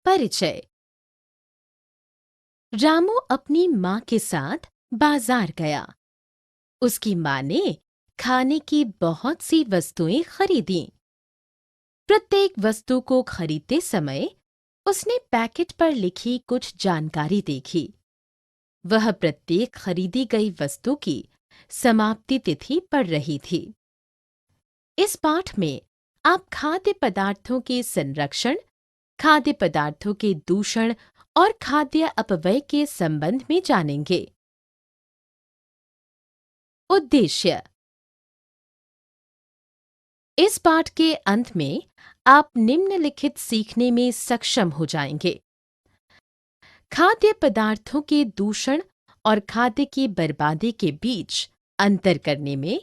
परिचय। रामू अपनी माँ के साथ बाजार गया। उसकी माँ ने खाने की बहुत सी वस्तुएं खरीदी। प्रत्येक वस्तु को खरीदते समय उसने पैकेट पर लिखी कुछ जानकारी देखी। वह प्रत्येक खरीदी गई वस्तु की समाप्ति तिथि पढ़ रही थी। इस पाठ में आप खाद्य पदार्थों के संरक्षण, खाद्य पदार्थों के दूषण और खाद्य अपव्यय के संबंध में जानेंगे। उद्देश्य। इस पाठ के अंत में आप निम्नलिखित सीखने में सक्षम हो जाएंगे। खाद्य पदार्थों के दूषण और खाद्य की बर्बादी के बीच अंतर करने में,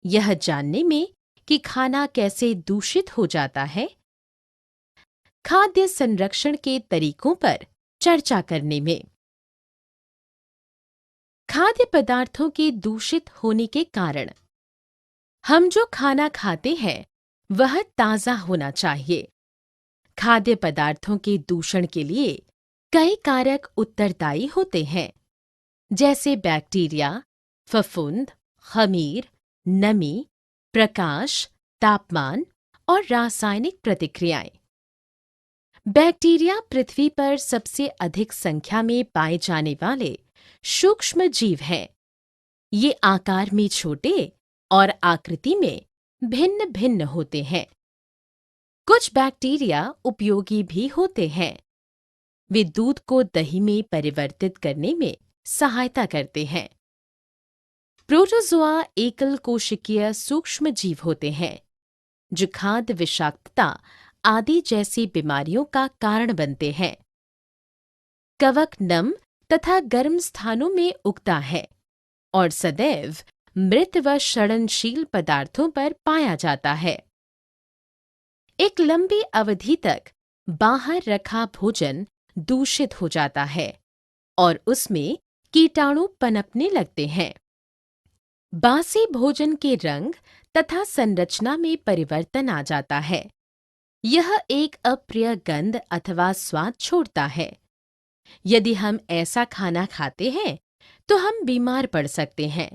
यह जानने में कि खाना कैसे दूषित हो जाता है, खाद्य संरक्षण के तरीकों पर चर्चा करने में। खाद्य पदार्थों के दूषित होने के कारण। हम जो खाना खाते हैं वह ताज़ा होना चाहिए। खाद्य पदार्थों के दूषण के लिए कई कारक उत्तरदायी होते हैं, जैसे बैक्टीरिया, फफूंद, खमीर, नमी, प्रकाश, तापमान और रासायनिक प्रतिक्रियाएं। बैक्टीरिया पृथ्वी पर सबसे अधिक संख्या में पाए जाने वाले सूक्ष्म जीव हैं। ये आकार में छोटे और आकृति में भिन्न भिन्न होते हैं। कुछ बैक्टीरिया उपयोगी भी होते हैं। वे दूध को दही में परिवर्तित करने में सहायता करते हैं। प्रोटोजोआ एकल कोशिकीय सूक्ष्म जीव होते हैं, जो खाद्य विषाक्तता आदि जैसी बीमारियों का कारण बनते हैं। कवक नम तथा गर्म स्थानों में उगता है और सदैव मृत व क्षरणशील पदार्थों पर पाया जाता है। एक लंबी अवधि तक बाहर रखा भोजन दूषित हो जाता है और उसमें कीटाणु पनपने लगते हैं। बासी भोजन के रंग तथा संरचना में परिवर्तन आ जाता है। यह एक अप्रिय गंध अथवा स्वाद छोड़ता है। यदि हम ऐसा खाना खाते हैं तो हम बीमार पड़ सकते हैं।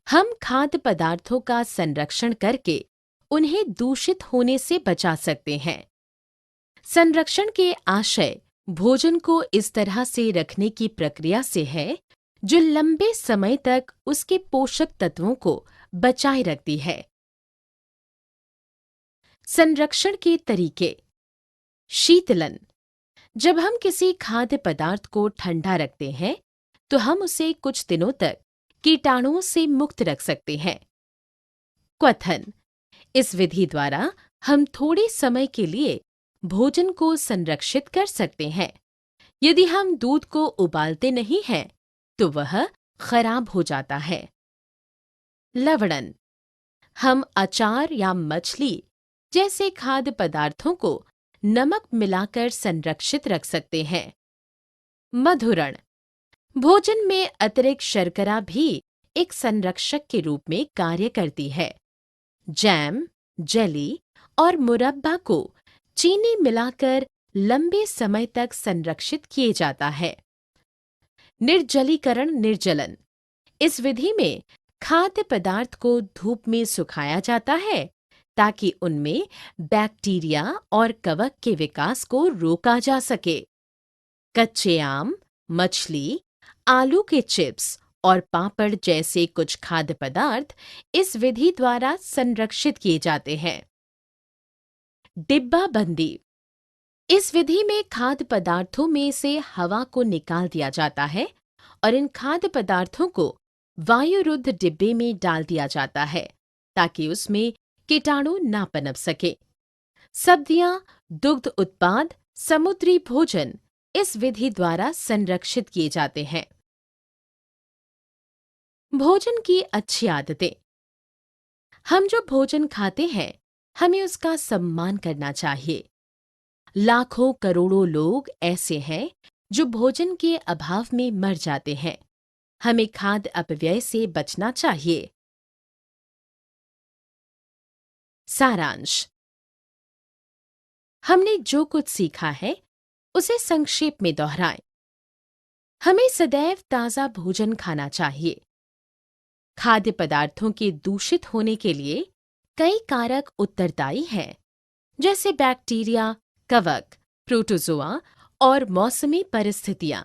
हम खाद्य पदार्थों का संरक्षण करके उन्हें दूषित होने से बचा सकते हैं। संरक्षण के आशय भोजन को इस तरह से रखने की प्रक्रिया से है जो लंबे समय तक उसके पोषक तत्वों को बचाए रखती है। संरक्षण के तरीके। शीतलन। जब हम किसी खाद्य पदार्थ को ठंडा रखते हैं तो हम उसे कुछ दिनों तक कीटाणुओं से मुक्त रख सकते हैं। क्वथन। इस विधि द्वारा हम थोड़े समय के लिए भोजन को संरक्षित कर सकते हैं। यदि हम दूध को उबालते नहीं हैं तो वह खराब हो जाता है। लवणन। हम अचार या मछली जैसे खाद्य पदार्थों को नमक मिलाकर संरक्षित रख सकते हैं। मधुरण। भोजन में अतिरिक्त शर्करा भी एक संरक्षक के रूप में कार्य करती है। जैम, जेली और मुरब्बा को चीनी मिलाकर लंबे समय तक संरक्षित किए जाता है। निर्जलीकरण निर्जलन। इस विधि में खाद्य पदार्थ को धूप में सुखाया जाता है ताकि उनमें बैक्टीरिया और कवक के विकास को रोका जा सके। कच्चे आम, मछली, आलू के चिप्स और पापड़ जैसे कुछ खाद्य पदार्थ इस विधि द्वारा संरक्षित किए जाते हैं। डिब्बाबंदी। इस विधि में खाद्य पदार्थों में से हवा को निकाल दिया जाता है और इन खाद्य पदार्थों को वायुरुद्ध डिब्बे में डाल दिया जाता है ताकि उसमें कीटाणु ना पनप सके। सब्जियां, दुग्ध उत्पाद, समुद्री भोजन इस विधि द्वारा संरक्षित किए जाते हैं। भोजन की अच्छी आदतें। हम जो भोजन खाते हैं हमें उसका सम्मान करना चाहिए। लाखों करोड़ों लोग ऐसे हैं जो भोजन के अभाव में मर जाते हैं। हमें खाद्य अपव्यय से बचना चाहिए। सारांश। हमने जो कुछ सीखा है उसे संक्षेप में दोहराएं। हमें सदैव ताज़ा भोजन खाना चाहिए। खाद्य पदार्थों के दूषित होने के लिए कई कारक उत्तरदायी हैं, जैसे बैक्टीरिया, कवक, प्रोटोजोआ और मौसमी परिस्थितियां।